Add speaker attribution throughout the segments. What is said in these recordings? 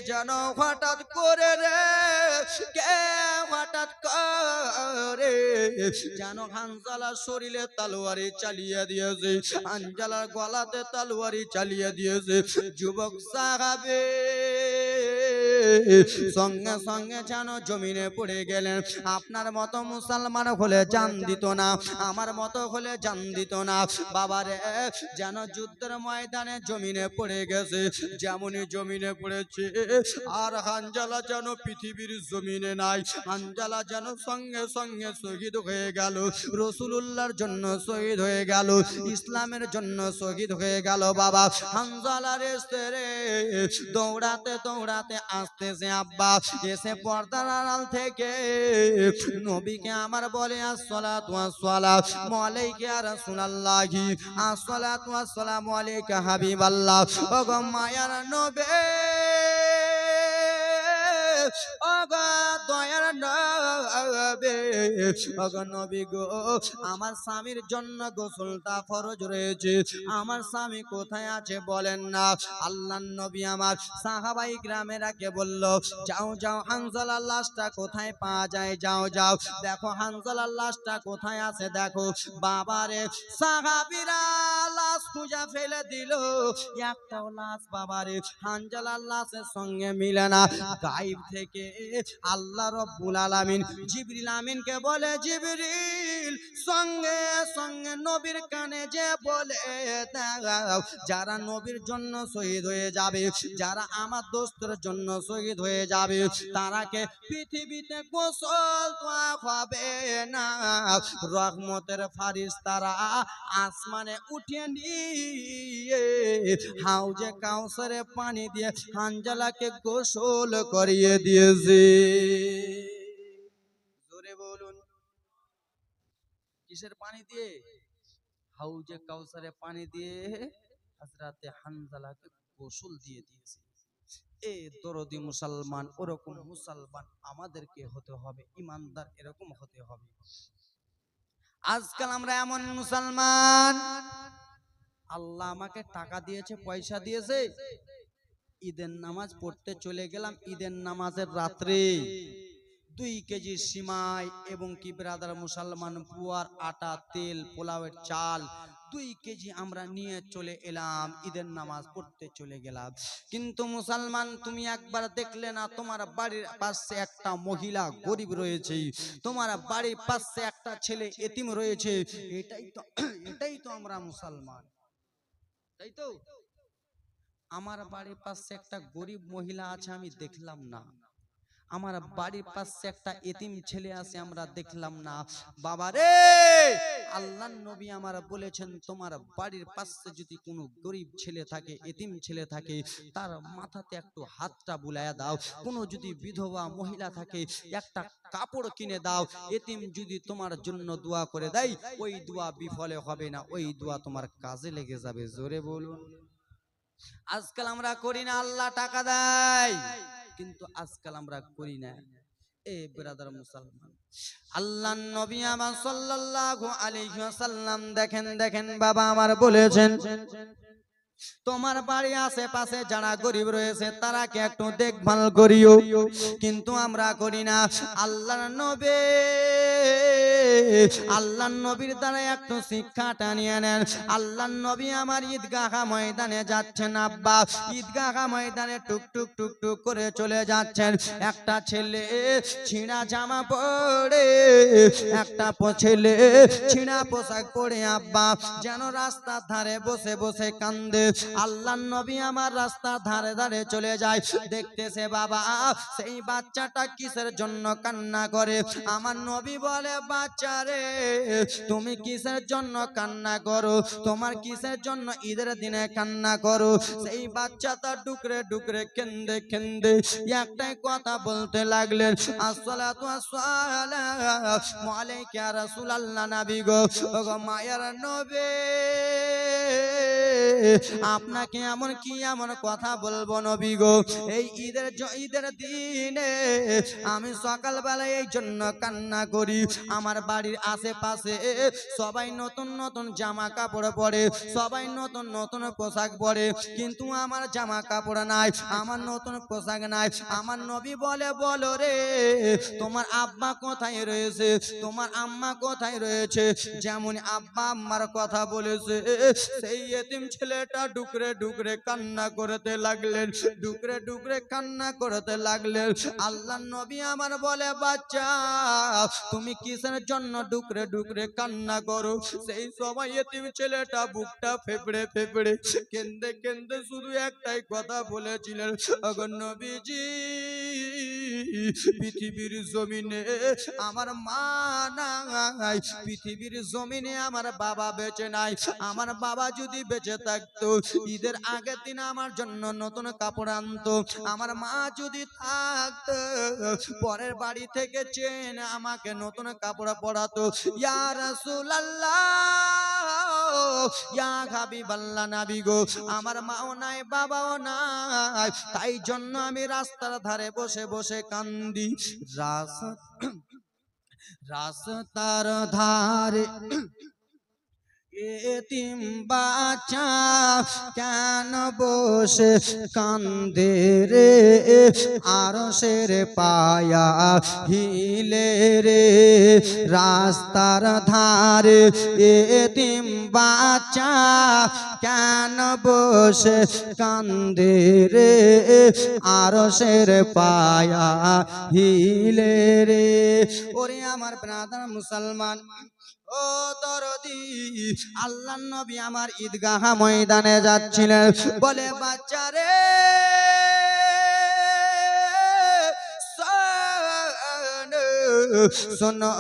Speaker 1: যেন হঠাৎ করে রে কে হঠাৎ করে যেন হানজালার শরীরে তলোয়ারি চালিয়ে দিয়েছে, হানজালার গলাতে তলোয়ারি চালিয়ে দিয়েছে। যুবক সাহাবে সঙ্গে সঙ্গে যেন জমিনে পড়ে গেলেন। আপনার মতো মুসলমান হলে জান দিত না, আমার মতো হলে জান দিত না বাবারে। যেন যুদ্ধের ময়দানে জমিনে পড়ে গেছে, যেমনই জমিনে পড়েছে আর হানজালা যেন পৃথিবীর জমিনে নাই। হানজালা যেন সঙ্গে সঙ্গে শহীদ হয়ে গেল, রাসূলুল্লাহর জন্য শহীদ হয়ে গেল, ইসলামের জন্য শহীদ হয়ে গেল। বাবা হানজালার স্ত্রী দৌড়াতে দৌড়াতে আসতেছে আব্বা, এসে পর্দার আড়াল থেকে নবীকে আমার বলে আসসালাতু ওয়াসসালামু আলাইকা ইয়া রাসূলুল্লাহি, আসসালাতু ওয়াসসালামু আলাইকা হাবিবাল্লাহ। ওগো মায়ার নবী, ওগো দয়ার নবী, ওগো নবী গো, আমার স্বামীর জন্য গোসলটা ফরজ রয়েছে, আমার স্বামী কোথায় আছে বলেন না। আল্লাহর নবী আমার সাহাবাই গ্রামেরাকে বলল, যাও যাও হানজালার লাশটা কোথায় পাওয়া যায়, যাও যাও দেখো হানজালার লাশটা কোথায় আছে দেখো। বাবারে সাহাবীরা লাশ খুঁজে ফেলে দিল, একটাও লাশ বাবারে হানজালার লাশের সঙ্গে মিলে না। গায়েব থেকে আল্লাহ রাব্বুল আলামিন জিবরিল আমিনকে বলে, জিবরিল সঙ্গে সঙ্গে নবীর কানে যে বলে দাও, যারা নবীর জন্য শহীদ হয়ে যাবে, যারা আমার দোস্তের জন্য শহীদ হয়ে যাবে, তারাকে পৃথিবীতে গোসল দেওয়া হবে না। রহমতের ফারিস্তারা আসমানে উঠিয়ে নিয়ে হাউজে কাউসারে পানি দিয়ে হানজালাকে গোসল করিয়ে দিয়েছে। জোরে বলুন, কিসের পানি দিয়ে? হাউজে কাউসারে পানি দিয়ে হযরতে হানজালাকে গোসল দিয়ে দিয়েছে। এ দরদি মুসলমান, ওরকম মুসলমান আমাদেরকে হতে হবে, ইমানদার এরকম হতে হবে। আজকাল আমরা এমন মুসলমান, আল্লাহ আমাকে টাকা দিয়েছে, পয়সা দিয়েছে, ঈদের নামাজ পড়তে চলে গেলাম, ঈদের নামাজের রাত্রে 2 কেজি সিমাই এবং কি ব্রাদার মুসলমান পুয়ার আটা, তেল, পোলাওয়ের চাল 2 কেজি আমরা নিয়ে চলে এলাম, ঈদের নামাজ পড়তে চলে গেলাম। কিন্তু মুসলমান তুমি একবার দেখলে না, তোমার বাড়ির পাশে একটা মহিলা গরিব রয়েছে, তোমার বাড়ির পাশে একটা ছেলে এতিম রয়েছে, এটাই তো আমরা মুসলমান, তাই তো? আমার বাড়ির পাশে একটা গরিব মহিলা আছে, আমি দেখলাম না। আমার বাড়ির পাশে একটা এতিম ছেলে আছে, আমরা দেখলাম না। বাবারে আল্লাহর নবী আমার বলেছেন, তোমার বাড়ির পাশে যদি কোনো গরিব ছেলে থাকে, এতিম ছেলে থাকে, তার মাথাতে একটু হাতটা বুলায়া দাও। কোনো যদি বিধবা মহিলা থাকে, একটা কাপড় কিনে দাও। এতিম যদি তোমার জন্য দোয়া করে দেয়, ওই দোয়া বিফলে হবে না, ওই দোয়া তোমার কাজে লেগে যাবে। জোরে বলুন। আজকাল আমরা করি না, আল্লাহ টাকা দেয়, কিন্তু আজকাল আমরা করি না। এ ব্রাদার মুসলমান, আল্লাহর নবী আমার সাল্লাল্লাহু আলাইহি ওয়াসাল্লাম দেখেন দেখেন বাবা আমার বলেছেন, তোমার বাড়ি আশেপাশে যারা গরিব রয়েছে তারাকে একটু দেখভাল করিও, কিন্তু আমরা করি না। আল্লাহর নবী, আল্লাহর নবীর দ্বারা একটু শিক্ষাটা নিয়ে নেন। আল্লাহর নবী আমার ঈদগাহ ময়দানে যাচ্ছেন, আব্বা ঈদগাহ ময়দানে টুকটুক টুকটুক করে চলে যাচ্ছেন। একটা ছেলে ছিঁড়া জামা পরে, একটা ছেলে ছিঁড়া পোশাক পরে আব্বা যেন রাস্তার ধারে বসে বসে কান্দে। আল্লাহর নবী আমার রাস্তার ধারে ধারে চলে যায়, দেখতেছে বাবা সেই বাচ্চাটা কিসের জন্য কান্না করে। আমার নবী বলে, বাচ্চা রে তুমি কিসের জন্য কান্না করো, তোমার কিসের জন্য ঈদের দিনে কান্না করো? সেই বাচ্চাটা ডুকরে ডুকরে কেন্দে কেন্দে একটাই কথা বলতে লাগলেন, আসসালাতু ওয়াসসালামু আলাইকা ইয়া রাসূলুল্লাহ। নবী গো, ওগো মায়ার নবী, আপনাকে এমন কি এমন কথা বলবো নবী গো, এই ঈদের দিনে আমি সকালবেলা এই জন্য কান্না করি। আমার বাড়ির আশেপাশে সবাই নতুন নতুন জামা কাপড় পরে, সবাই নতুন নতুন পোশাক পরে, কিন্তু আমার জামা কাপড় নাই, আমার নতুন পোশাক নাই। আমার নবী বলে, বলো রে তোমার আব্বা কোথায় রয়েছে, তোমার আম্মা কোথায় রয়েছে? যেমন আব্বা আম্মার কথা বলেছে, সেই এতিম ছেলেটা ডুকরে ডুকরে কান্না করতে লাগলেন, ডুকরে ডুকরে কান্না করতে লাগলেন। আল্লাহ নবী আমার বলে, বাচ্চা তুমি কিসের জন্য ডুকরে ডুকরে কান্না করো? সেই সময় এতিম ছেলেটা বুকটা ফেপড়ে ফেপড়ে কেন্দে কেন্দে শুধু একটাই কথা বলেছিলেন, ওগো নবীজি পৃথিবীর জমিনে আমার মা নাই, পৃথিবীর জমিনে আমার বাবা বেঁচে নাই। আমার বাবা যদি বেঁচে থাকতো ঈদের আগের দিন আমার জন্য নতুন কাপড় আনতো। আমার মা যদি থাকতো পরের বাড়ি থেকে চেন আমাকে নতুন কাপড় পরাতো। ইয়া রাসূলুল্লাহ, ইয়া হাবিবাল্লাহ নবী গো, আমার মাও নাই বাবাও নাই, তাই জন্য আমি রাস্তার ধারে বসে বসে কান্দি। রাস্তার ধারে এতিম বাচ্চা কেন বসে কান্দে রে, আরশের পায়া হিলে রে। রাস্তার ধারে এতিম বাচ্চা কেন বসে কান্দে রে, আরশের পায়া হিলে রে। ওরে আমার ব্রাদার মুসলমান, ও দরদি, আল্লাহ নবী আমার ঈদগাহ ময়দানে যাচ্ছিলেন, বলে বাচ্চারে শোনো,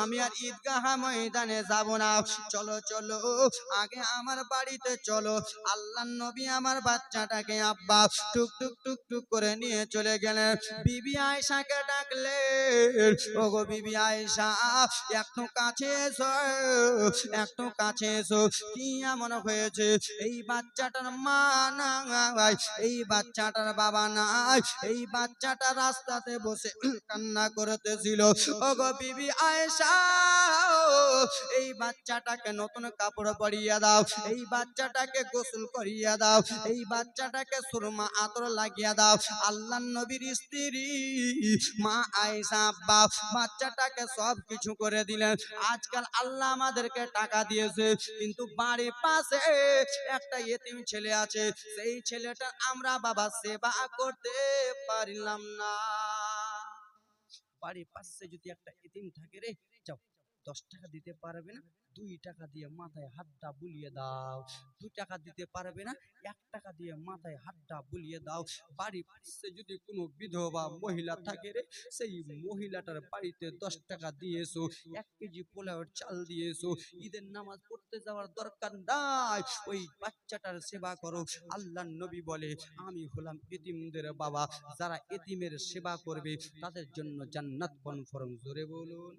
Speaker 1: আমি আর ঈদগাহ ময়দানে যাব না, চলো চলো আগে আমার বাড়িতে চলো। আল্লাহ নবী আমার বাচ্চাটাকে আব্বা টুক টুক টুক টুক করে নিয়ে চলে গেলেন। বিবি আয়েশাকে ডাকলেন, ওগো বিবি আয়েশা একটু কাছে এসো, একটু কাছে এসো। কি এমন হয়েছে? এই বাচ্চাটার মা নাই, এই বাচ্চাটার বাবা নাই, এই বাচ্চাটা রাস্তাতে বসে কান্না করতেছিল। ওগো বিবি আয়েশা, এই বাচ্চাটাকে নতুন কাপড় পরিয়ে দাও, এই বাচ্চাটাকে গোসল করিয়ে দাও, এই বাচ্চাটাকে সুরমা আতর লাগিয়ে দাও। আল্লাহ নবীর স্ত্রী মা আয়েশা আব্বা বাচ্চাটাকে সব কিছু করে দিলেন। আজকাল আল্লাহ আমাদেরকে টাকা দিয়েছে, কিন্তু বাড়ির পাশে একটা এতিম ছেলে আছে, সেই ছেলেটা আমরা বাবা সেবা করতে পারলাম না। বাড়ির পাশে যদি একটা এতিম থাকে রে, যাও 10 টাকা দিতে পারবে না, 2 টাকা দিয়ে মাথায় হাতটা বুলিয়ে দাও। 2 টাকা দিতে পারবে না, 1 টাকা দিয়ে মাথায় হাতটা বুলিয়ে দাও। বাড়ির পাশে যদি কোনো বিধবা মহিলা থাকে রে, সেই মহিলাটার বাড়িতে 10 টাকা দিয়ে এসো, 1 কেজি পোলাওয়ের চাল দিয়ে এসো। ঈদের নামাজ পড়তে যাওয়ার দরকার নাই, ওই বাচ্চাটার সেবা করো। আল্লাহর নবী বলে, আমি হলাম এতিমদের বাবা, যারা এতিমের সেবা করবে তাদের জন্য জান্নাত কনফার্ম। জোরে বলুন।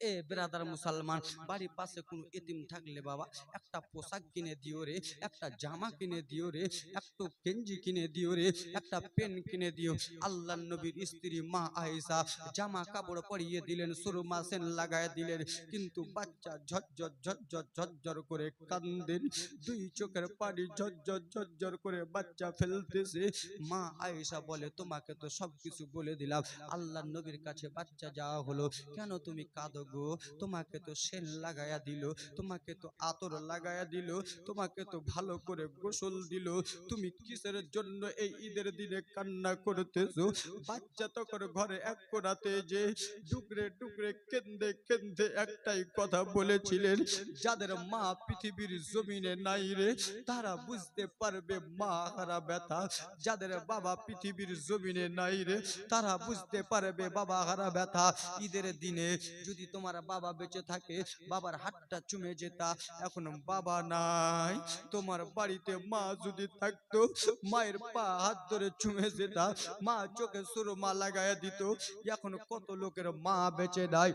Speaker 1: এ ব্রাদার মুসলমান, বাড়ির পাশে কোনো এতিম থাকলে বাবা একটা পোশাক কিনে দিও রে, একটা জামা কিনে দিও রে, একটু গেঞ্জি কিনে দিও রে, একটা পেন কিনে দিও। আল্লাহর নবীর স্ত্রী মা আয়েশা জামা কাপড় পরিয়ে দিলেন, সুরমা সেন লাগায় দিলেন, কিন্তু বাচ্চা ঝরঝর ঝরঝর ঝরঝর করে কান্দেন, 2 চোখের পানি ঝরঝর ঝরঝর করে বাচ্চা ফেলতেছে। মা আয়েশা বলে, তোমাকে তো সবকিছু বলে দিলাম, আল্লাহর নবীর কাছে বাচ্চা যাওয়া হলো, কেন তুমি কাঁদো গো? তোমাকে তো সেন লাগায়া দিল, তোমাকে তো আতর লাগায়া দিল, তোমাকে তো ভালো করে গোসল দিল, তুমি কিসের জন্য এই ঈদের দিনে কান্না করতেছো? বাচ্চা তখন ঘরে এক কোণাতে যে টুকরে টুকরে কেন্দে কেন্দে একটাই কথা বলেছিলেন, যাদের মা পৃথিবীর জমিনে নাই রে, তারা বুঝতে পারবে মা হারা ব্যথা। যাদের বাবা পৃথিবীর জমিনে নাই রে, তারা বুঝতে পারবে বাবা হারা ব্যথা। ঈদের দিনে যদি তোমার বাবা বেঁচে থাকে, বাবার হাতটা চুমে যেতা, এখন বাবা নাই, তোমার বাড়িতে মা যদি থাকতো, মায়ের পা হাত ধরে চুমে যেতা, মা চোখে সুরমা লাগায়া দিত। এখন কত লোকের মা বেঁচে নাই,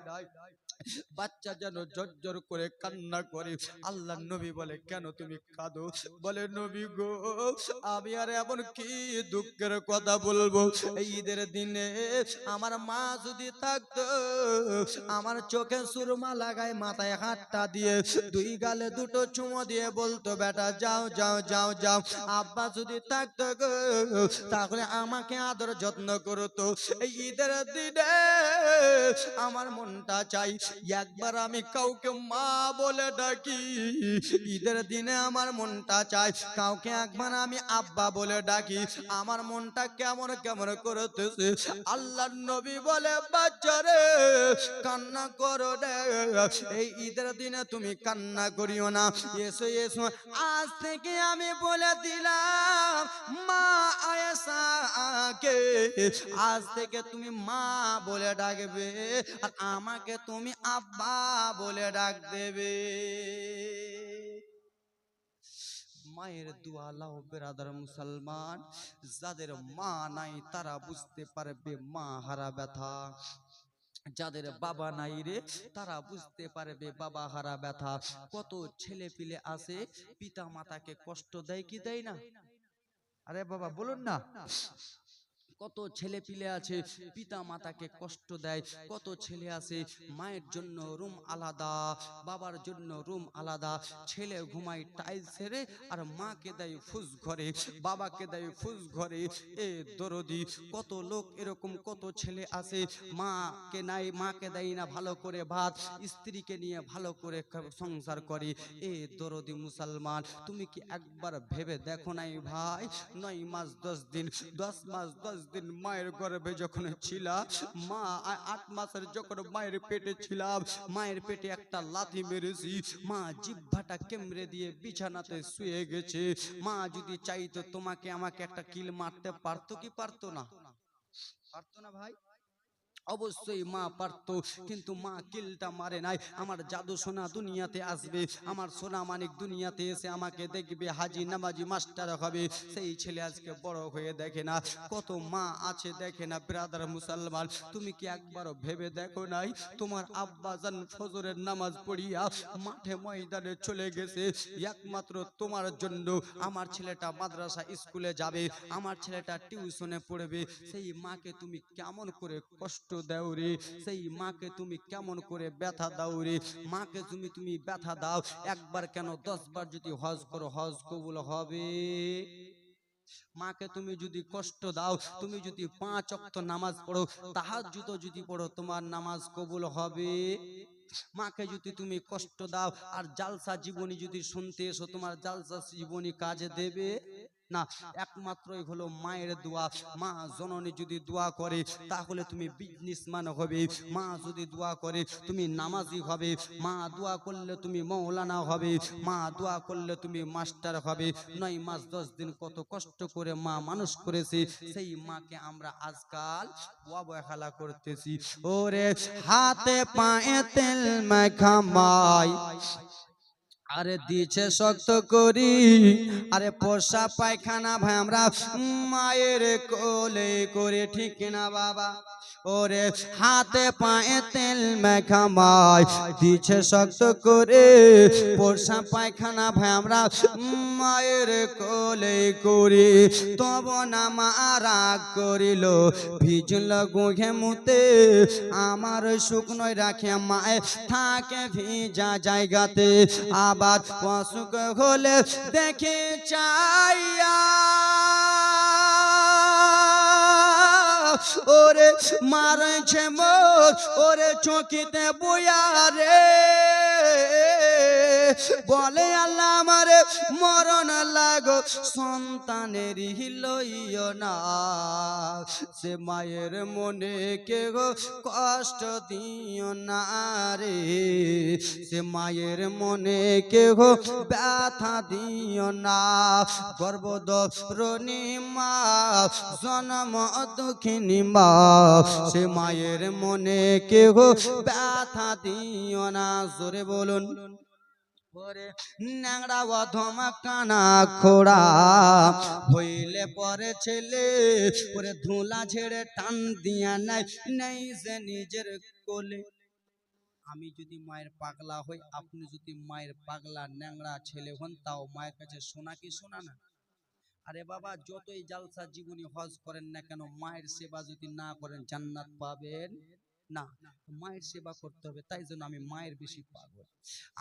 Speaker 1: বাচ্চা যেন জর্জর করে কান্না করে। আল্লাহর নবী বলে, কেন তুমি কাঁদো? বলে, নবী গো, আমি আর এমন কি দুঃখের কথা বলবো, এই ঈদের দিনে আমার মা যদি থাকতো, আমার চোখে সুরমা লাগায়, মাথায় হাতটা দিয়ে, দুই গালে দুটো চুমো দিয়ে বলতো, বেটা যাও যাও যাও যাও। আব্বা যদি থাকতো গো, তাহলে আমাকে আদর যত্ন করতো। এই ঈদের দিনে আমার মনটা চাই একবার আমি কাউকে মা বলে ডাকি। ঈদের দিনে আমার মনটা চাই কাউকে একবার আমি আব্বা বলে ডাকি। আমার মনটা কেমন কেমন করতেছে। আল্লাহর নবী বলে, বাচ্চারে কান্না করো রে, এই ঈদের দিনে তুমি কান্না করিও না। এসো এসো, আজ থেকে আমি বলে দিলাম মা আয়েশাকে, আজ থেকে তুমি মা বলে ডাকবে, আর আমাকে তুমি আব্বা বলে ডাক দেবে। মায়ের দোয়া লাও বেরাদার মুসলমান, যাদের মা নাই তারা বুঝতে পারবে মা হারা ব্যথা। যাদের বাবা নাই রে, তারা বুঝতে পারবে বাবা হারা ব্যথা। কত ছেলে পিলে আছে পিতা মাতাকে কষ্ট দেয় কি দেয় না? আরে বাবা বলুন না। কত ছেলে পিলে আছে পিতা মাতাকে কষ্ট দেয়। কত ছেলে আছে মায়ের জন্য রুম আলাদা, বাবার জন্য রুম আলাদা। ছেলে ঘুমায় টাইলস ছেড়ে, আর মাকে দেয় ফুস ঘরে, বাবাকে দেয় ফুস ঘরে। এ দরদি, কত লোক এরকম, কত ছেলে আছে মাকে নাই, মাকে দেয় না ভালো করে ভাত, স্ত্রীকে নিয়ে ভালো করে সংসার করে। এ দরদি মুসলমান, তুমি কি একবার ভেবে দেখো নাই ভাই? 9 মাস 10 দিন, 10 মাস 10 দিন মায়ের গর্ভে যখন ছিলাম, মা 8 মাসের যখন মায়ের পেটে ছিলাম, মায়ের পেটে একটা লাথি মেরেছি, মা জিহ্বাটা কেমড়ে দিয়ে বিছানাতে শুয়ে গেছে। মা যদি চাইতো তোমাকে আমাকে একটা কিল মারতে পারতো কি পারতো না? পারতো না ভাই? অবশ্যই মা পারতো, কিন্তু মা কিলটা মারে নাই। আমার জাদু সোনা দুনিয়াতে আসবে, আমার সোনা মানিক দুনিয়াতে এসে আমাকে দেখবে, হাজি নামাজি মাস্টার হবে। সেই ছেলে আজকে বড় হয়ে দেখে না। কত মা আছে দেখে না। ব্রাদার মুসলমান, তুমি কি একবারও ভেবে দেখো নাই তোমার আব্বা জান ফজরের নামাজ পড়িয়া মাঠে ময়দানে চলে গেছে একমাত্র তোমার জন্য? আমার ছেলেটা মাদ্রাসা স্কুলে যাবে, আমার ছেলেটা টিউশনে পড়বে। সেই মাকে তুমি কেমন করে কষ্ট দাও রে? সেই মাকে তুমি কেমন করে ব্যথা দাও রে? মাকে তুমি ব্যথা দাও। একবার কেন 10 বার যদি হজ করো, হজ কবুল হবে? মাকে তুমি যদি কষ্ট দাও, তুমি যদি 5 ওয়াক্ত নামাজ পড়ো, তাহাজ্জুদ যদি পড়ো, তোমার নামাজ কবুল হবে? মাকে যদি তুমি কষ্ট দাও আর জালসা জীবনী যদি শুনতে এসো, তোমার জালসা জীবনী কাজে দেবে না। একমাত্রই হলো মায়ের দোয়া। মা জননী যদি দোয়া করে তাহলে তুমি বিজনেসম্যান হবে। মা যদি দোয়া করে তুমি নামাজি হবে। মা দোয়া করলে তুমি মৌলানা হবে। মা দোয়া করলে তুমি মাস্টার হবে। 9 মাস 10 দিন কত কষ্ট করে মা মানুষ করেছে, সেই মাকে আমরা আজকাল অবহেলা করতেছি। ওরে হাতে পায়ে তেল মাখা মাই, আরে দিছে শক্ত করি, আরে পোষা পায়খানা ভাই আমরা মায়ের কোলে করে, ঠিক না বাবা? ওরে হাতে পায়ে তেল মাখা মাই, দিছে শক্ত করে, পোষা পায়খানা ভাই আমরা মায়ের কোলে করি। তব না মা রাগ করিল, ভিজল গোঘে মুতে, আমার শুকনোয় রাখে মায়ে থাকে ভিজা জায়গাতে। আবার অসুখ হলে দেখে চাইয়া, ওরে মারছে মোর, ওরে চকিতে বইয়া রে, বলে আল্লাহ আমারে মরণ লাগো সন্তানের লইও না। সে মায়ের মনে কে গো কষ্ট দিও না রে, সে মায়ের মনে কে গো ব্যথা দিও না। গর্ভধারিণী মা, জন্ম দুঃখিনী মা, সে মায়ের মনে কে গো ব্যথা দিও না। জোরে বলুন। ওরে ন্যাংরা অধমা কানা খোড়া হইলে পরে ছেলে, ওরে ধুলা ঝেড়ে টান দিয়া নাই, নেই যে নিজের কোলে। আমি যদি মায়ের পাগলা হই, আপনি যদি মায়ের পাগলা ন্যাংরা ছেলে হন, তাও মায়ের কাছে শোনা কি শোনা না? আরে বাবা, যতই জালসা জীবনী হজ করেন না কেন, মায়ের সেবা যদি না করেন জান্নাত পাবেন না। মায়ের সেবা করতে হবে, তাই জন্য আমি মায়ের বেশি পাগল।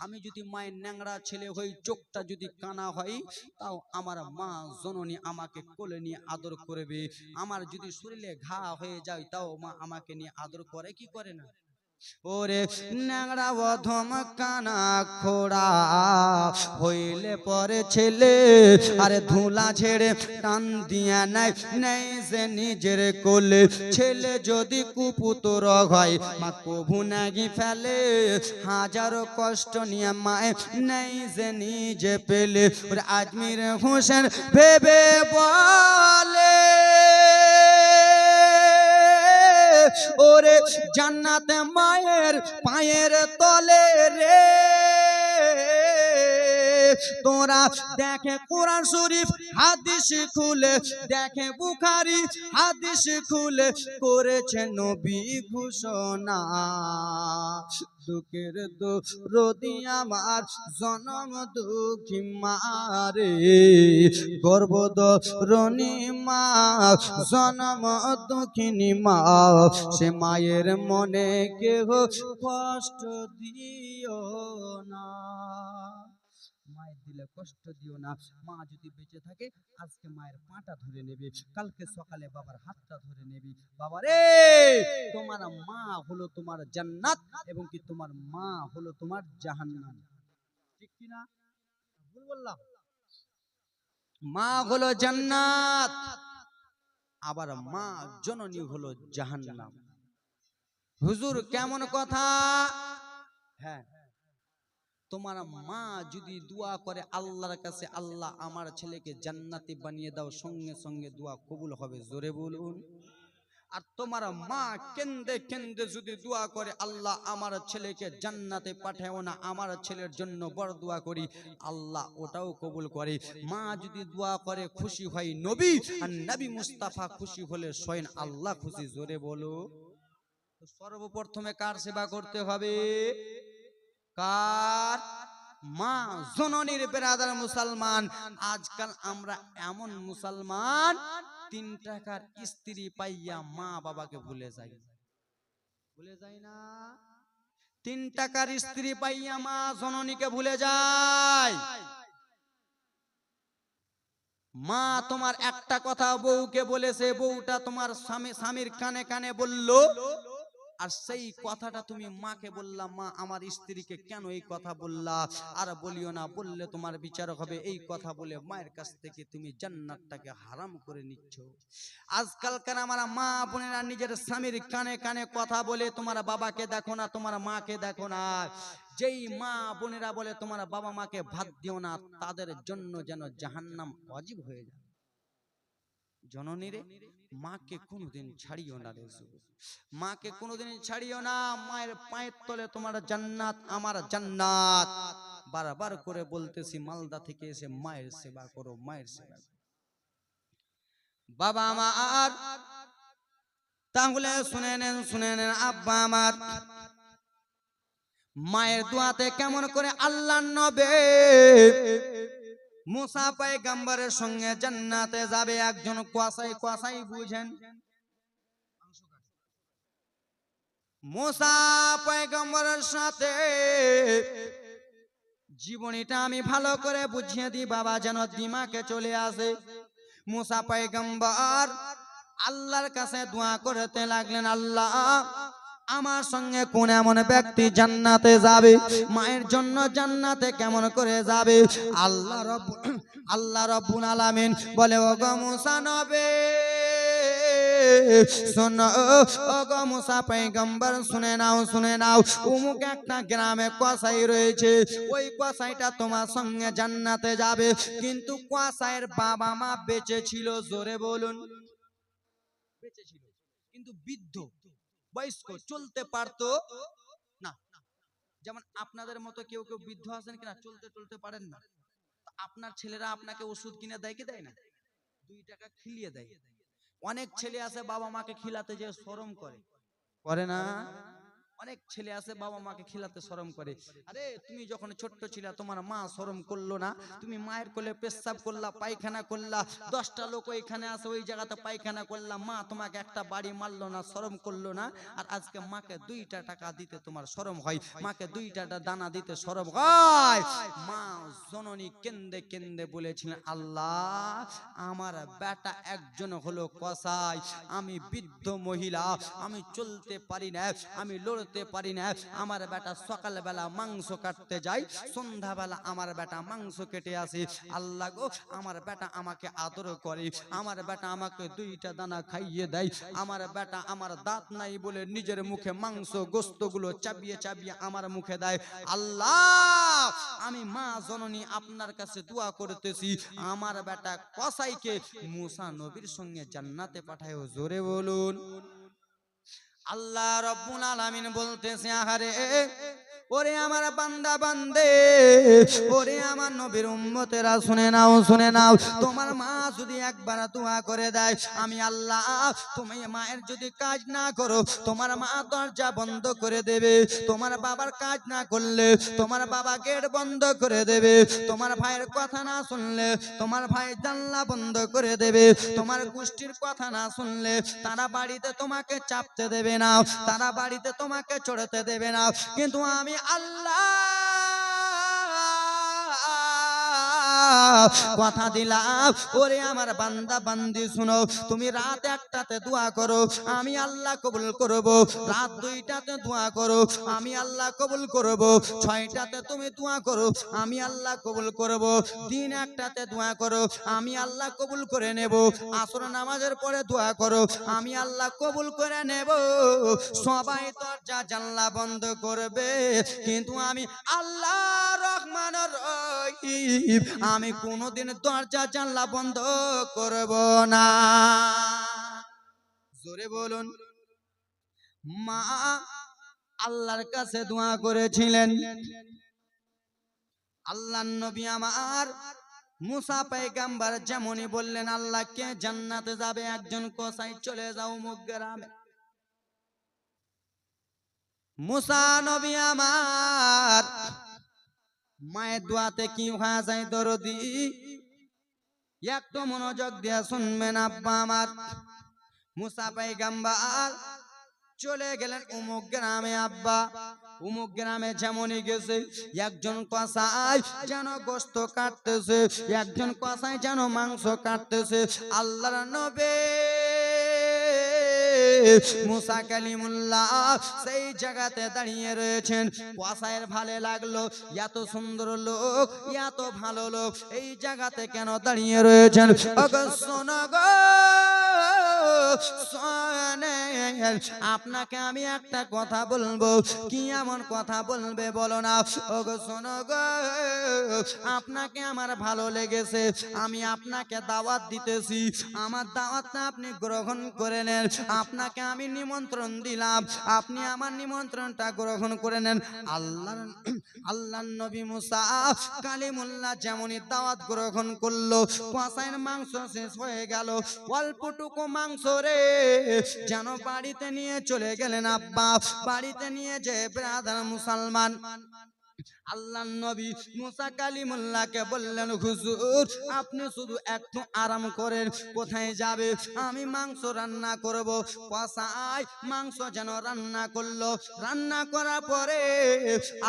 Speaker 1: আমি যদি মায়ের ন্যাংরা ছেলে হই, চোখটা যদি কানা হয়, তাও আমার মা জননী আমাকে কোলে নিয়ে আদর করবে। আমার যদি শরীরে ঘা হয়ে যায়, তাও মা আমাকে নিয়ে আদর করে কি করে না? ওরে ন্যাংরা অধম কানা খোড়া হইলে পরে ছেলে, আরে ধুলা ছেড়ে টান দিয়া নাই নেই যে নিজের কোলে। ছেলে যদি কুপুতর হয়, মা কভু নাগি ফেলে, হাজারো কষ্ট নিয়ে মায় নেই যে নিজে পেলে। ওরে আজমির হোসেন ভেবে বলে, ওরে জান্নাতে মায়ের পায়ের তলে রে। তোরা দেখে কোরআন শরীফ হাদিস খুলে, দেখে বুখারী হাদিস খুলে, করেছে নবী ঘোষণা, দুঃখের দরদি আমার জনম দুঃখী মারে, গর্ভধারিণী মা জনম দুঃখিনী মা, সে মায়ের মনে কেহ কষ্ট দিও না। মায়ের দিলে কষ্ট দিও না। মা যদি বেঁচে থাকে, আজকে মায়ের পাটা ধরে নেবে, কালকে সকালে বাবার হাতটা ধরে নেবে। বাবা রে, তোমার মা হলো তোমার জান্নাত, এবং কি তোমার মা হলো তোমার জাহান্নাম। ঠিক কি না? ভুল বললাম? মা হলো জান্নাত, আবার মা জননী হলো জাহান্নাম। হুজুর কেমন কথা? হ্যাঁ, তোমার মা যদি দোয়া করে আল্লাহর কাছে, আল্লাহ আমার ছেলেকে জান্নাতি বানিয়ে দাও, সঙ্গে সঙ্গে দোয়া কবুল হবে, জোরে বলুন। আর তোমার মা কেন্দে কেন্দে যদি দোয়া করে, আল্লাহ আমার ছেলেকে জান্নাতে পাঠাও না, আমার ছেলের জন্য বড় দোয়া করি, আল্লাহ ওটাও কবুল করে। মা যদি দোয়া করে খুশি হয় নবী, আর নবী মুস্তাফা খুশি হলে স্বয়ং আল্লাহ খুশি, জোরে বলো। সর্বপ্রথমে কার সেবা করতে হবে? কার? মা জননীর। বেরাদার মুসলমান, আজকাল আমরা এমন মুসলমান 3 টাকার স্ত্রী পাইয়া মা বাবাকে ভুলে যাই, ভুলে যাই না? 3 টাকার স্ত্রী পাইয়া মা জননীকে ভুলে যায়। মা তোমার একটা কথা বউকে বলেছে, বউটা তোমার স্বামীর কানে কানে বলল, আর সেই কথাটা তুমি মাকে বললা, মা আমার স্ত্রীকে কেন এই কথা বললা? আর বলিও না, বললে তোমার বিচার হবে। এই কথা বলে মায়ের কাছ থেকে তুমি জান্নাতটাকে হারাম করে নিচ্ছ। আজকালকার আমার মা বোনেরা নিজের স্বামীর কানে কানে কথা বলে, তোমার বাবাকে দেখো না, তোমার মাকে দেখো না। যেই মা বোনেরা বলে তোমার বাবা মাকে ভাত দিও না, তাদের জন্য যেন জাহান্নাম ওয়াজিব হয়ে যায়। জননীরে, মাকে কোনোদিন ছাড়িও না রে, মাকে কোনোদিন ছাড়িও না। মায়ের পায়ের তলে তোমার জান্নাত, আমার জান্নাত। বারবার করে বলতেছি, মালদা থেকে এসে মায়ের সেবা করো, মায়ের সেবা করো। বাবা আমার, তাহলে শুনে নেন, শুনে নেন আব্বা আমার, মায়ের দোয়াতে কেমন করে আল্লাহর নবী মুসা পয়গম্বরের সঙ্গে জান্নাতে যাবে। একজন কুয়াশাই কুয়াশাই বুঝেন, মুসা পয়গম্বরের সাথে জীবনীটা আমি ভালো করে বুঝিয়ে দিই বাবা, যেন দিমাগে চলে আসে। মুসা পয়গম্বর আল্লাহর কাছে দোয়া করতে লাগলেন, আল্লাহ আমার সঙ্গে কোন এমন ব্যক্তি জান্নাতে যাবে, মায়ের জন্য জান্নাতে কেমন করে যাবে? আল্লাহ রব্বুল আলামিন বলে, ওগো মুসা নবী শোনো, ওগো মুসা পয়গম্বর শুনে নাও, শুনে নাও। অমুক একটা গ্রামে কসাই রয়েছে, ওই কসাইটা তোমার সঙ্গে জান্নাতে যাবে, কিন্তু কসাইয়ের বাবা মা বেঁচে ছিল, জোরে বলুন। বেঁচে ছিল, কিন্তু বৃদ্ধ বয়স্ক, চলতে পারতো না। যেমন আপনাদের মতো কেউ কেউ বৃদ্ধ আছেন কিনা, চলতে চলতে পারেন না। আপনার ছেলেরা আপনাকে ওষুধ কিনে দেয় কি দেয় না? 2 টাকা খিলিয়ে দেয়। অনেক ছেলে আছে বাবা মাকে খিলাতে যে শরম করে, করে না? অনেক ছেলে আছে বাবা মাকে খিলাতে শরম করে। আরে তুমি যখন ছোট্ট ছিলা তোমার মা শরম করলো না? তুমি মায়ের কোলে পেশাব করলা, পায়খানা করলা, 10টা লোক ওইখানে আছে ওই জায়গাতে পায়খানা করলা, মা তোমাকে একটা বাড়ি মারলো না, শরম করলো না? আর আজকে মাকে 2টা টাকা দিতে তোমার শরম হয়, মাকে 2টা দানা দিতে শরম হয়। মা জননী কেন্দে কেন্দে বলেছিলেন, আল্লাহ আমার বেটা একজন হলো কসাই, আমি বৃদ্ধ মহিলা, আমি চলতে পারি না, আমি লড়তে পারি না, আমার বেটা সকালবেলা মাংস কাটতে যায়, সন্ধ্যাবেলা আমার বেটা মাংস কেটে আসে, আল্লাহ গো আমার বেটা আমাকে আদর করে, আমার বেটা আমাকে 2টা দানা খাইয়ে দেয়, আমার বেটা আমার দাঁত নাই বলে নিজের মুখে মাংস গোস্তগুলো চাবিয়ে চাবিয়ে আমার মুখে দেয়। আল্লাহ আমি মা জননী আপনার কাছে দোয়া করতেছি, আমার বেটা কসাইকে মুসা নবীর সঙ্গে জান্নাতে পাঠায়। জোরে বলুন। আল্লাহ রাব্বুল আলামিন বলতেছে, আহারে ওরে আমার বান্দা বান্দে, ওরে আমার নবীর উম্মতেরা শুনে নাও, শুনে নাও, তোমার মা যদি একবার দোয়া করে দেয়, আমি আল্লাহ তুমি মায়ের যদি কাজ না করো তোমার মা দরজা বন্ধ করে দেবে, তোমার বাবার কাজ না করলে তোমার বাবা গেট বন্ধ করে দেবে, তোমার ভাইয়ের কথা না শুনলে তোমার ভাই জানলা বন্ধ করে দেবে, তোমার গোষ্ঠীর কথা না শুনলে তারা বাড়িতে তোমাকে চাপতে দেবে না, তারা বাড়িতে তোমাকে চড়তে দেবে না, কিন্তু আমি আল্লাহ কথা দিলাম, ওরে আমার বান্দা বান্দি শুনো, তুমি রাত 1টাতে দোয়া করো, আমি আল্লাহ কবুল করব, রাত 2টাতে দোয়া করো, আমি আল্লাহ কবুল করব, 6টাতে তুমি দোয়া করো, আমি আল্লাহ কবুল করব, দিন 1টাতে দোয়া করো, আমি আল্লাহ কবুল করে নেব, আসর নামাজের পরে দোয়া করো, আমি আল্লাহ কবুল করে নেব। সবাই দরজা জানলা বন্ধ করবে, কিন্তু আমি আল্লাহ রহমানুর রহিম, আমি কোনোদিন দরজা জানলা বন্ধ করব না। জোরে বলুন। মা আল্লাহর কাছে দোয়া করেছিলেন, আল্লাহর নবী আমার মুসা পয়গম্বর যেমনই বললেন আল্লাহকে জান্নাতে যাবে একজন কসাই চলে যাও মুখ গ্রামে, মুসা নবী আমার মায়ের দোয়াতে কি হয়ে যায় দরদি, একটু মনোযোগ দিয়ে শুনবেন আব্বা আমার। মুসা পয়গম্বর চলে গেলেন অমুক গ্রামে, আব্বা অমুক গ্রামে যেমনই গেছে একজন কসাই যেন গোশত কাটতেছে, একজন কসাই যেন মাংস কাটতেছে, আল্লাহর নবী মুসা কালিমুল্লাহ সেই জায়গাতে দাঁড়িয়ে রয়েছেন। কসাইয়ের ভালো লাগলো, এত সুন্দর লোক, এত ভালো লোক এই জায়গাতে কেন দাঁড়িয়ে রয়েছেন? ওগো শোনো গো, আপনাকে আমি একটা কথা বলবো, কি এমন কথা বলবে বলো না? ওগো শোনো গো, আপনাকে আমার ভালো লেগেছে, আমি আপনাকে দাওয়াত দিতেছি, আমার দাওয়াতটা আপনি গ্রহণ করে নেন, আপনাকে আমি নিমন্ত্রণ দিলাম, আপনি আমার নিমন্ত্রণটা গ্রহণ করে নেন। আল্লাহর নবী মুসা কালিমুল্লাহ যেমনই দাওয়াত গ্রহণ করলো, কসাইয়ের মাংস শেষ হয়ে গেল, অল্পটুকু মাংস রে যেন বাড়িতে নিয়ে চলে গেলেন আব্বা। বাড়িতে নিয়ে যে ব্রাদার মুসলমান, আল্লাহর নবী মুসা কালিমুল্লাহকে বললেন, হুজুর আপনি শুধু একটু আরাম করেন, কোথায় যাবে? আমি মাংস রান্না করব। কসাই মাংস যেন রান্না করলো, রান্না করার পরে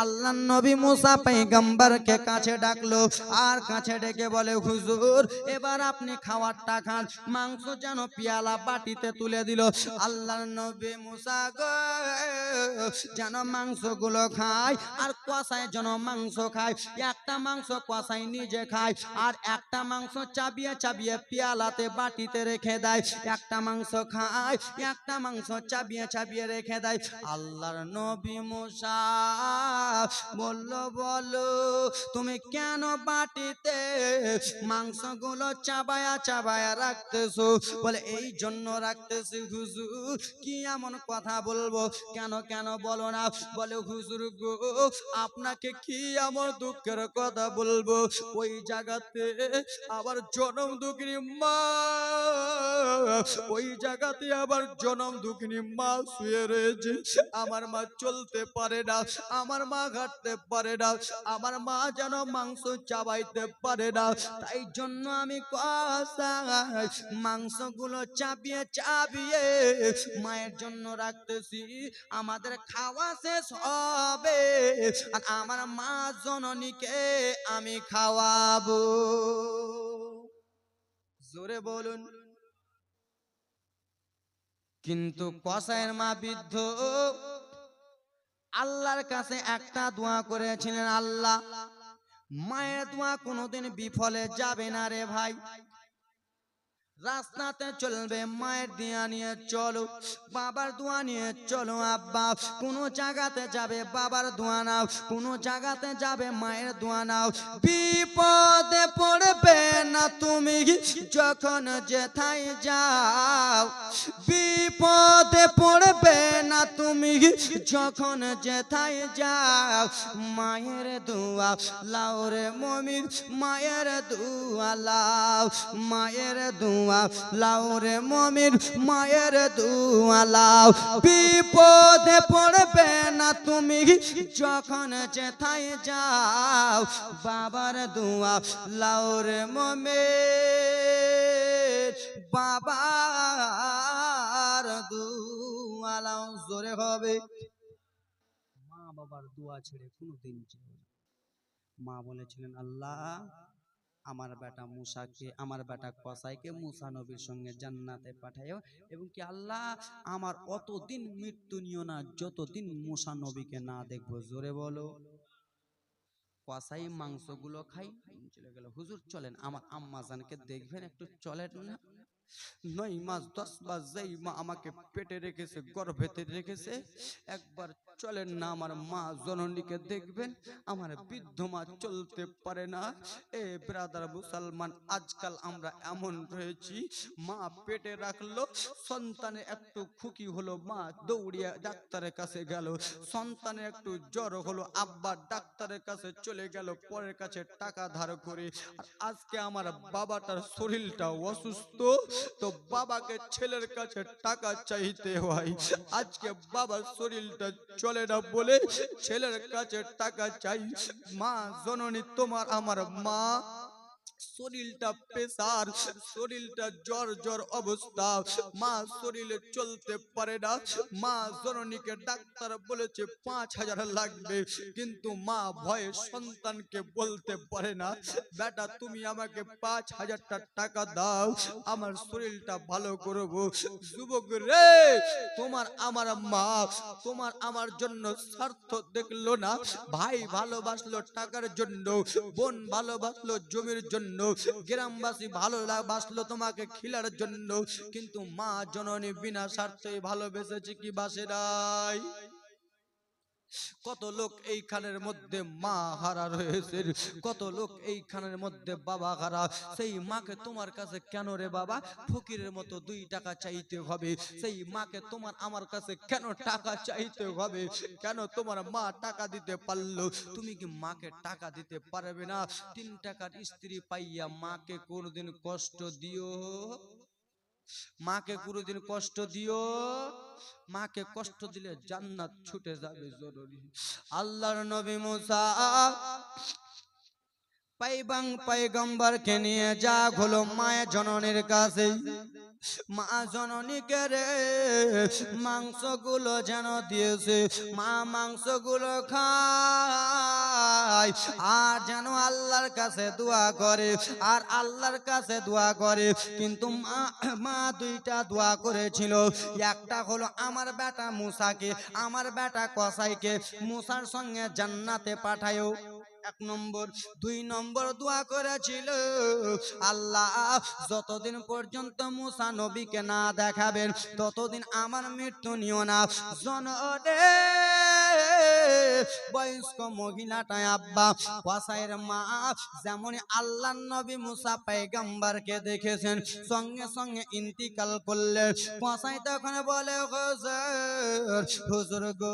Speaker 1: আল্লাহর নবী মুসা পয়গম্বরকে কাছে ডাকলো, আর কাছে ডেকে বলে, হুজুর এবার আপনি খাওয়ারটা খান। মাংস যেন পেয়ালা বাটিতে তুলে দিল, আল্লাহর নবী মুসা গো যেন মাংসগুলো খায়, আর কসাই যেন মাংস খায়, একটা মাংস কসাই নিজে খায়, আর একটা মাংস চাবিয়ে চাবিয়ে পেয়ালাতে বাটিতে রেখে দেয়, একটা মাংস খায়, একটা মাংস চাবিয়ে চাবিয়ে রেখে দেয়। আল্লাহর নবী মুসা বলল, বলো তুমি কেন বাটিতে মাংসগুলো চাবায়া চাবায়া রাখতেছো? বলে এই জন্য রাখতেছি হুজুর। কি এমন কথা বলবো? কেন কেন বলো না? বলে হুজুর গো, আপনি আপনাকে কি আমার দুঃখের কথা বলবো, ওই জায়গাতে আবার জনম দুঃখিনী মা, ওই জায়গাতে আবার জনম দুঃখিনী মা শুয়ে রয়েছে। আমার মা চলতে পারে না, আমার মা হাঁটতে পারে না, আমার মা যেন মাংস চাবাইতে পারে না। তাই জন্য আমি কষাই মাংসগুলো চাপিয়ে চাপিয়ে মায়ের জন্য রাখতেছি। আমাদের খাওয়া শেষ হবে আর আমার মা জননীকে আমি খাওয়াবো। জোরে বলুন। কিন্তু কসাইয়ের মা বৃদ্ধ আল্লাহর কাছে একটা দোয়া করেছিলেন, আল্লাহ মায়ের দোয়া কোনোদিন বিফলে যাবে না রে ভাই। রাস্তাতে চলবে মায়ের দোয়া নিয়ে চলো, বাবার দোয়া নিয়ে চলো। আব্বা কোন জায়গাতে যাবে বাবার দোয়া নাও, কোন জায়গাতে যাবে মায়ের দোয়া নাও। বিপদে পড়বে না তুমি যখন যেথায় যাও, বিপদে পড়বে না তুমি যখন যেথায় যাও। মায়ের দোয়া লাও রে মুমিন, মায়ের দোয়া লাও, মায়ের দোয়া লাও রে মুমিন, মায়ের দোয়া লাও। বিপদে পড়বে না তুমি যখন যেথায় যাও, বাবার দোয়া লাও রে মুমিন, বাবার দোয়া লাও। জোরে হবে। মা বাবার দোয়া ছেড়ে কোনোদিন চলে না। মা বলেছিলেন, আল্লাহ আমার বেটা মুসাকে, আমার বেটা কসাইকে মুসা নবীর সঙ্গে জান্নাতে পাঠাও, এবং কি আল্লাহ আমার অতদিন মৃত্যু নিও না যতদিন মুসা নবীকে না দেখবো। জোরে বলো। কসাই মাংসগুলো খাই চলে গেল। হুজুর চলেন আমার আম্মা জানকে দেখবেন একটু, চলেন না। 9 মাস 10 মাস যেই মা আমাকে পেটে রেখেছে, গর্ভেতে রেখেছে, একবার চলেন না আমার মা জননীকে দেখবেন। আমার বৃদ্ধ মা চলতে পারে না। এ ব্রাদার মুসলমান, আজকাল আমরা এমন রয়েছি, মা পেটে রাখলো, সন্তানে একটু খুকি হলো, মা দৌড়িয়ে ডাক্তারের কাছে গেল। সন্তানে একটু জ্বর হলো, আব্বা ডাক্তারের কাছে চলে গেল পরের কাছে টাকা ধার করে। আর আজকে আমার বাবাটার শরীরটা অসুস্থ, তো বাবাকে ছেলের কাছে টাকা চাইতে হয়। আজকে বাবার শরীরটা চলে না বলে ছেলের কাছে টাকা চাই। মা জননী তোমার আমার মা শরীরটা প্রেসার, শরীরটা জ্বর জ্বর অবস্থা, মা শরীরে চলতে পারে না। মা জননীকে ডাক্তার বলেছে 5000 লাগবে, কিন্তু মা ভয়ে সন্তানকে বলতে পারে না, বেটা তুমি আমাকে 5000 টাকা দাও, আমার শরীরটা ভালো করব। যুবক রে, তোমার আমার মা তোমার আমার জন্য স্বার্থ দেখলো না। ভাই ভালোবাসলো টাকার জন্য, বোন ভালোবাসলো জমির জন্য, গ্রামবাসী ভালোবাসলো তোমাকে খিলার জন্য, কিন্তু মা জননী বিনা স্বার্থে ভালোবেসেছে কি বাসে নাই? কত লোক এইখানের মধ্যে মা হারা রয়েছে, কত লোক এইখানের মধ্যে বাবা হারা। সেই মাকে তোমার কাছে কেন রে বাবা ফকিরের মতো 2 টাকা চাইতে হবে? সেই মাকে তোমার আমার কাছে কেন টাকা চাইতে হবে? কেন তোমার মা টাকা দিতে পারলো, তুমি কি মাকে টাকা দিতে পারবে না? 3 টাকার স্ত্রী পাইয়া মাকে কোনদিন কষ্ট দিও? মাকে কোনদিন কষ্ট দিও? মাকে কষ্ট দিলে জান্নাত ছুটে যাবে। জরুরি আল্লাহর নবী মুসা পয়গম্বরকে নিয়ে যা হলো মায়ের জননীর কাছে। মা জননীকে রে মাংসগুলো যেন দিয়েছে, মা মাংসগুলো খায় আর যেন আল্লাহর কাছে দোয়া করে, আর আল্লাহর কাছে দোয়া করে। কিন্তু মা 2টা দোয়া করেছিল। একটা হলো আমার বেটা মুসাকে, আমার বেটা কসাইকে মুসার সঙ্গে জান্নাতে পাঠায়ো, 1 নম্বর। 2 নম্বর দোয়া করেছিল, আল্লাহ যতদিন পর্যন্ত মুসা নবীকে না দেখাবেন ততদিন আমার মৃত্যু নিও না। জননী বয়স্ক মহিলাটা আব্বা কসাইয়ের মা যেমন আল্লাহর নবী মুসা পয়গম্বরকে দেখেছেন সঙ্গে সঙ্গে ইন্তিকাল করলেন। কসাই তখন বলে হুজুর গো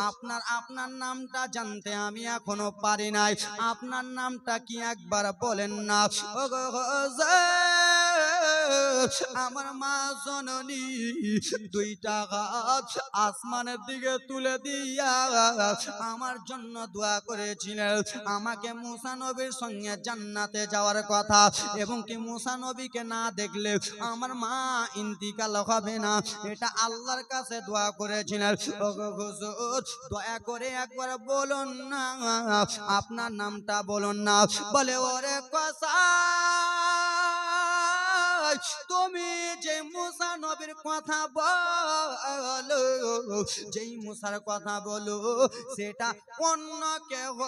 Speaker 1: আপনার নামটা জানতে আমি এখনো পারি নাই, আপনার নামটা কি একবার বলেন না। ও গো আমার মা জননী দুইটা হাত আসমানের দিকে তুলে দিয়া আমার জন্য দোয়া করেছিলেন, আমাকে মুসা নবীর সঙ্গে জান্নাতে যাওয়ার কথা, এবং কি মুসা নবীকে না দেখলে আমার মা ইন্তিকাল হবে না, এটা আল্লাহর কাছে দোয়া করেছিলেন। হুজুর দয়া করে একবার বলুন না, আপনার নামটা বলুন না। বলে ওরে কসাই তুমি যে মুসা নবীর কথা বলো, যেই মুসার কথা বলো সেটা অন্য কেউ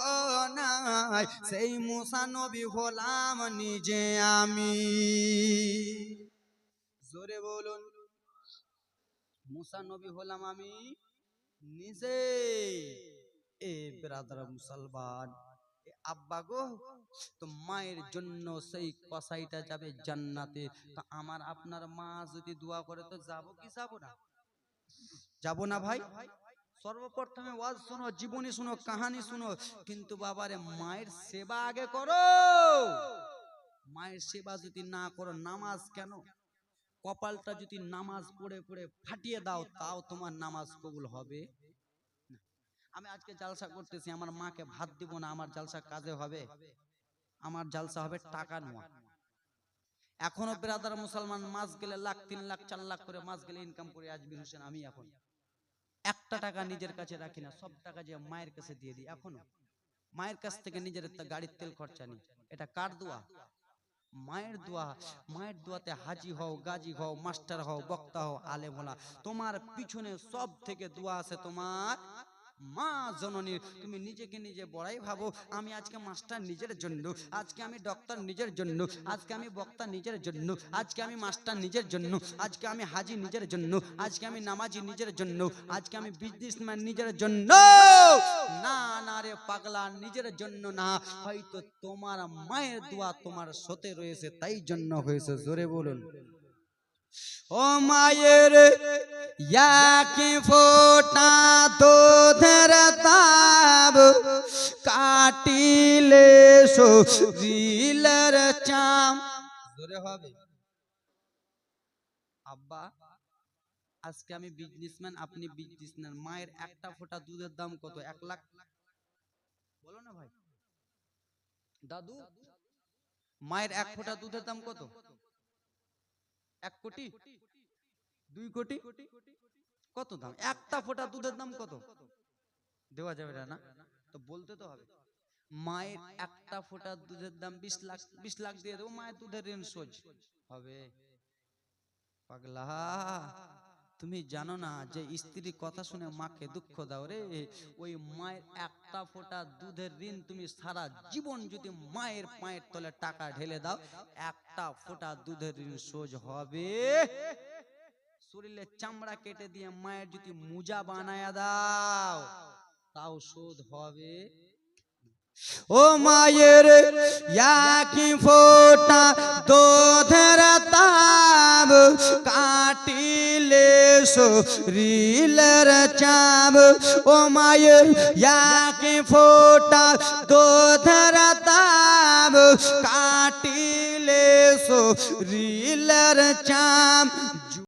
Speaker 1: নাই, সেই মুসা নবী হলাম নিজে আমি। জোরে বলুন, মুসা নবী হলাম আমি নিজে। এ ব্রাদার মুসলমান, আব্বা গো তো মায়ের জন্য সেই কসাইটা যাবে জান্নাতে, তো আমার আপনার মা যদি দোয়া করে তো যাবো কি যাবো না? যাবো না ভাই? সর্বপ্রথমে ওয়াজ শুনো, জীবনী শুনো, কাহানি শুনো, কিন্তু বাবারে মায়ের সেবা আগে করো। মায়ের সেবা যদি না করো, নামাজ কেন, কপালটা যদি নামাজ পড়ে পড়ে ফাটিয়ে দাও তাও তোমার নামাজ কবুল হবে। আমি আজকে জালসা করতেছি, আমার মাকে ভাত দিব না, আমার জালসা কাজে হবে? আমার জালসা হবে টাকা নেওয়া। এখনো ব্রাদার মুসলমান মাস গেলে লাখ, 3 লাখ, 4 লাখ করে মাস গেলে ইনকাম করে আজমির হোসেন আমি এখন একটা টাকা নিজের কাছে রাখি না, সব টাকা যে মায়ের কাছে দিয়ে দিই। এখনো মায়ের কাছ থেকে নিজের গাড়ির তেল খরচা নেই। এটা কার দোয়া? মায়ের দোয়া। মায়ের দোয়াতে হাজি হও, গাজী হও, মাস্টার হও, বক্তা হও, আলেম হও, তোমার পিছনে সব থেকে দোয়া আছে তোমার মা জননীর। তুমি নিজেকে নিজে বড়াই ভাবো, আমি আজকে মাস্টার নিজের জন্য, আজকে আমি ডক্টর নিজের জন্য, আজকে আমি বক্তা নিজের জন্য, আজকে আমি মাস্টার নিজের জন্য, আজকে আমি হাজি নিজের জন্য, আজকে আমি নামাজি নিজের জন্য, আজকে আমি বিজনেসম্যান নিজের জন্য। না না রে পাগলা, নিজের জন্য না, হয়তো তোমার মায়ের দোয়া তোমার সাথে রয়েছে, তাই জন্য হয়েছে। জোরে বলুন, ও মায়ের এক ফোঁটা দুধের তাব কাটিলে শরীরের চাম। জোরে হবে। আব্বা আজকে আমি বিজনেসম্যান, আপনি বিজনেসম্যান, মায়ের একটা ফোঁটা দুধের দাম কত? 1 লাখ। বলো না ভাই। দাদু মায়ের এক ফোঁটা দুধের দাম কত? 1 কোটি, 2 কোটি, কত দাম? একটা ফোঁটা দুধের দাম কত? দেওয়া যাবে না, তো বলতে তো হবে। মায়ের একটা ফোঁটা দুধের দাম 20 লাখ, 20 লাখ দিয়ে দেবো, মায়ের দুধের ঋণ শোধ হবে? পাগলা, তুমি জানো না যে স্ত্রীর কথা শুনে মাকে দুঃখ দাও রে, ওই মায়ের একটা ফোঁটা দুধের ঋণ তুমি সারা জীবন যদি মায়ের পায়ের তলে টাকা ঢেলে দাও, একটা ফোঁটা দুধের ঋণ শোধ হবে? শরীরে চামড়া কেটে দিয়ে মায়ের যদি মোজা বানায়া দাও তাও শোধ হবে? ও মায়ের এক ফোঁটা দুধের তাব কাটিলে শরীরের চাম। ও মায়ের এক ফোঁটা দুধের তাব কাটিলে শরীরের চাম।